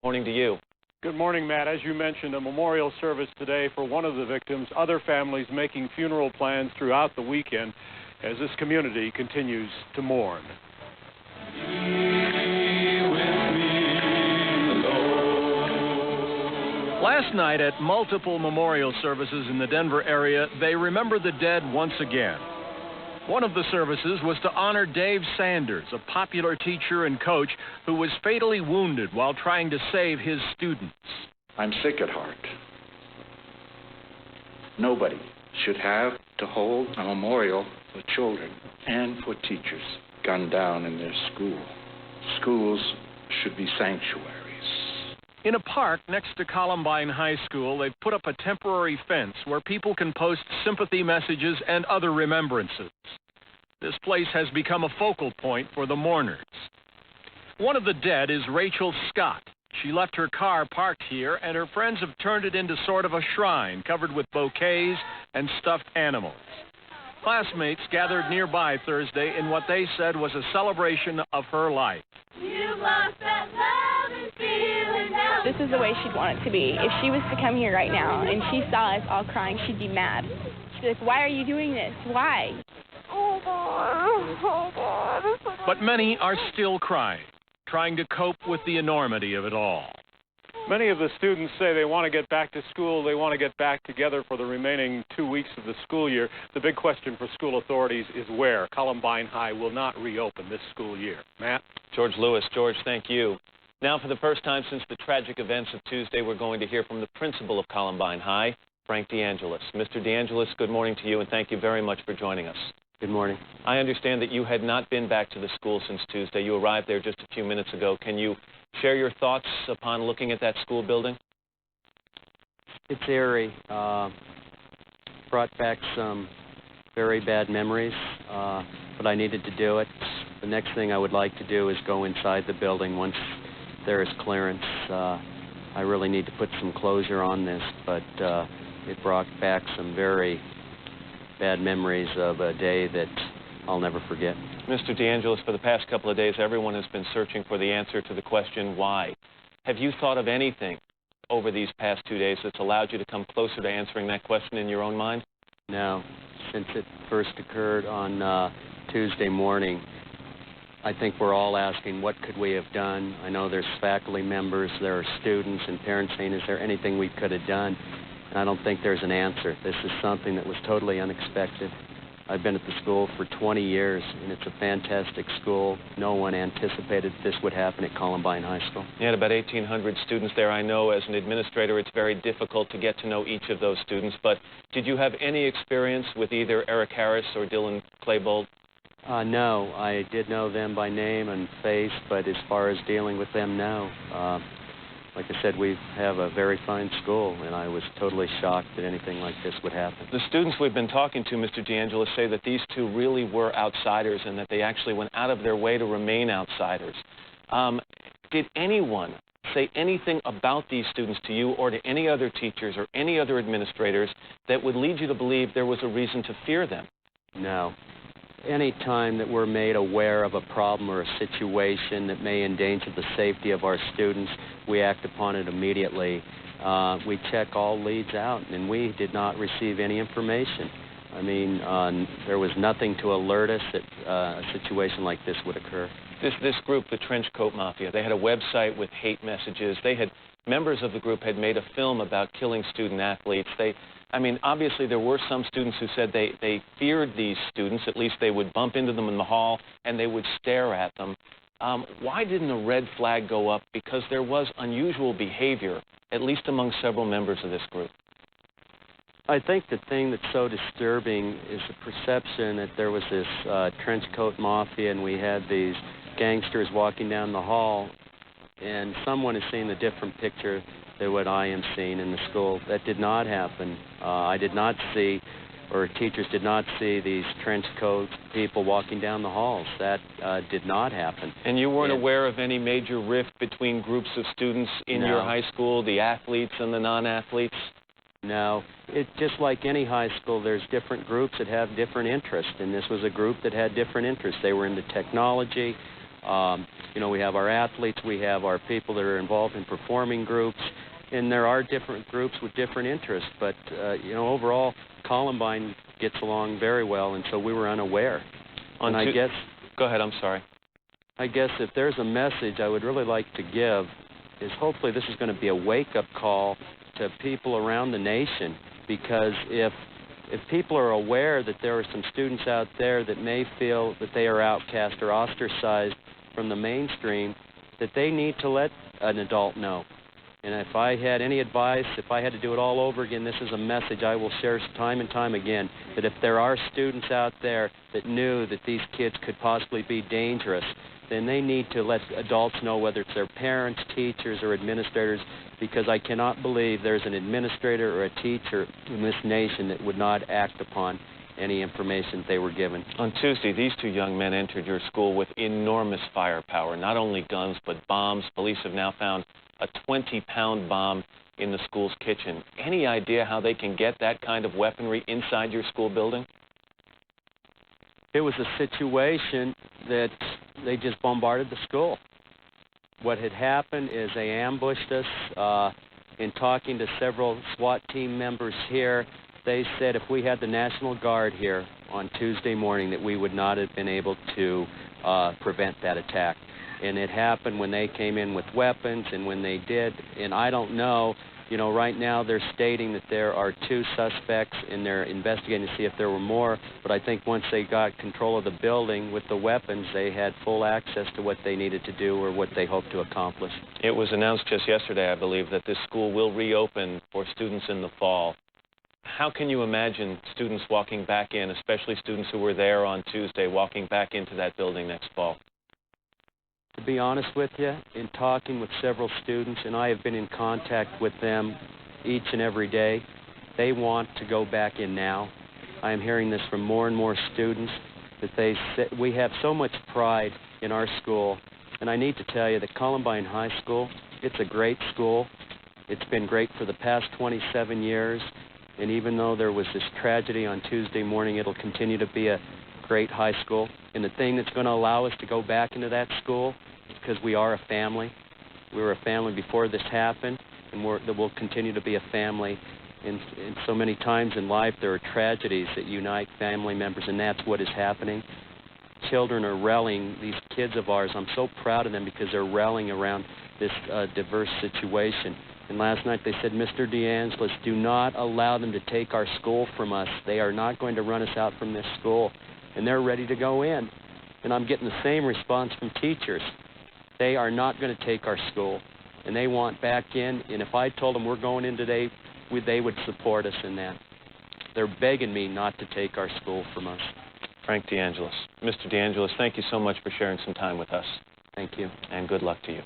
morning to you. Good morning, Matt. As you mentioned, a memorial service today for one of the victims, other families making funeral plans throughout the weekend as this community continues to mourn. Last night at multiple memorial services in the Denver area, they remember the dead once again. One of the services was to honor Dave Sanders, a popular teacher and coach who was fatally wounded while trying to save his students. I'm sick at heart. Nobody should have to hold a memorial for children and for teachers gunned down in their school. Schools should be sanctuaries. In a park next to Columbine High School, they've put up a temporary fence where people can post sympathy messages and other remembrances. This place has become a focal point for the mourners. One of the dead is Rachel Scott. She left her car parked here, and her friends have turned it into sort of a shrine covered with bouquets and stuffed animals. Classmates gathered nearby Thursday in what they said was a celebration of her life. You've lost that love and feeling now. This is the way she'd want it to be. If she was to come here right now and she saw us all crying, she'd be mad. She'd be like, why are you doing this? Why? Oh, God. Oh, God. But many are still crying, trying to cope with the enormity of it all. Many of the students say they want to get back to school. They want to get back together for the remaining 2 weeks of the school year. The big question for school authorities is where. Columbine High will not reopen this school year. Matt? George Lewis. George, thank you. Now, for the first time since the tragic events of Tuesday, we're going to hear from the principal of Columbine High, Frank DeAngelis. Mr. DeAngelis, good morning to you, and thank you very much for joining us. Good morning. I understand that you had not been back to the school since Tuesday. You arrived there just a few minutes ago. Can you share your thoughts upon looking at that school building? It's eerie. Brought back some very bad memories, but I needed to do it. The next thing I would like to do is go inside the building once there is clearance. I really need to put some closure on this, but it brought back some very bad memories of a day that I'll never forget. Mr. DeAngelis, for the past couple of days, everyone has been searching for the answer to the question, why? Have you thought of anything over these past 2 days that's allowed you to come closer to answering that question in your own mind? No. Since it first occurred on Tuesday morning, I think we're all asking, what could we have done? I know there's faculty members, there are students and parents saying, is there anything we could have done? And I don't think there's an answer. This is something that was totally unexpected. I've been at the school for 20 years, and it's a fantastic school. No one anticipated this would happen at Columbine High School. You had about 1,800 students there. I know as an administrator it's very difficult to get to know each of those students, but did you have any experience with either Eric Harris or Dylan Claybold? No, I did know them by name and face, but as far as dealing with them, no. Like I said, we have a very fine school, and I was totally shocked that anything like this would happen. The students we've been talking to, Mr. DeAngelis, say that these two really were outsiders and that they actually went out of their way to remain outsiders. Did anyone say anything about these students to you or to any other teachers or any other administrators that would lead you to believe there was a reason to fear them? No. Any time that we're made aware of a problem or a situation that may endanger the safety of our students, we act upon it immediately. We check all leads out, and we did not receive any information. I mean, there was nothing to alert us that a situation like this would occur. This group, the Trenchcoat Mafia, they had a website with hate messages. Members of the group had made a film about killing student athletes. I mean, obviously there were some students who said they feared these students. At least they would bump into them in the hall and they would stare at them. Why didn't a red flag go up? Because there was unusual behavior, at least among several members of this group. I think the thing that's so disturbing is the perception that there was this Trenchcoat Mafia and we had these gangsters walking down the hall, and someone is seeing a different picture than what I am seeing in the school. That did not happen. I did not see, or teachers did not see these trench coat people walking down the halls. That did not happen. And you weren't aware of any major rift between groups of students in your high school, the athletes and the non-athletes? No. It's just like any high school, there's different groups that have different interests, and this was a group that had different interests. They were into technology. You know, we have our athletes, we have our people that are involved in performing groups, and there are different groups with different interests. But, you know, overall, Columbine gets along very well, and so we were unaware. And I guess... Go ahead, I'm sorry. I guess if there's a message I would really like to give is hopefully this is going to be a wake-up call to people around the nation, because if people are aware that there are some students out there that may feel that they are outcast or ostracized from the mainstream, that they need to let an adult know. And if I had any advice, if I had to do it all over again, this is a message I will share time and time again, that if there are students out there that knew that these kids could possibly be dangerous, then they need to let adults know, whether it's their parents, teachers, or administrators, because I cannot believe there's an administrator or a teacher in this nation that would not act upon any information they were given. On Tuesday, these two young men entered your school with enormous firepower, not only guns, but bombs. Police have now found a 20-pound bomb in the school's kitchen. Any idea how they can get that kind of weaponry inside your school building? It was a situation that they just bombarded the school. What had happened is they ambushed us. In talking to several SWAT team members here, they said if we had the National Guard here on Tuesday morning that we would not have been able to prevent that attack. And it happened when they came in with weapons, and when they did, and I don't know, you know, right now they're stating that there are 2 suspects and they're investigating to see if there were more, but I think once they got control of the building with the weapons, they had full access to what they needed to do or what they hoped to accomplish. It was announced just yesterday, I believe, that this school will reopen for students in the fall. How can you imagine students walking back in, especially students who were there on Tuesday, walking back into that building next fall? To be honest with you, in talking with several students, and I have been in contact with them each and every day, they want to go back in now. I am hearing this from more and more students, that they say, we have so much pride in our school. And I need to tell you that Columbine High School, it's a great school. It's been great for the past 27 years. And even though there was this tragedy on Tuesday morning, it'll continue to be a great high school. And the thing that's going to allow us to go back into that school is because we are a family. We were a family before this happened, and we'll continue to be a family. And so many times in life there are tragedies that unite family members, and that's what is happening. Children are rallying, these kids of ours, I'm so proud of them because they're rallying around this diverse situation. And last night they said, Mr. DeAngelis, do not allow them to take our school from us. They are not going to run us out from this school. And they're ready to go in. And I'm getting the same response from teachers. They are not going to take our school. And they want back in. And if I told them we're going in today, they would support us in that. They're begging me not to take our school from us. Frank DeAngelis. Mr. DeAngelis, thank you so much for sharing some time with us. Thank you. And good luck to you.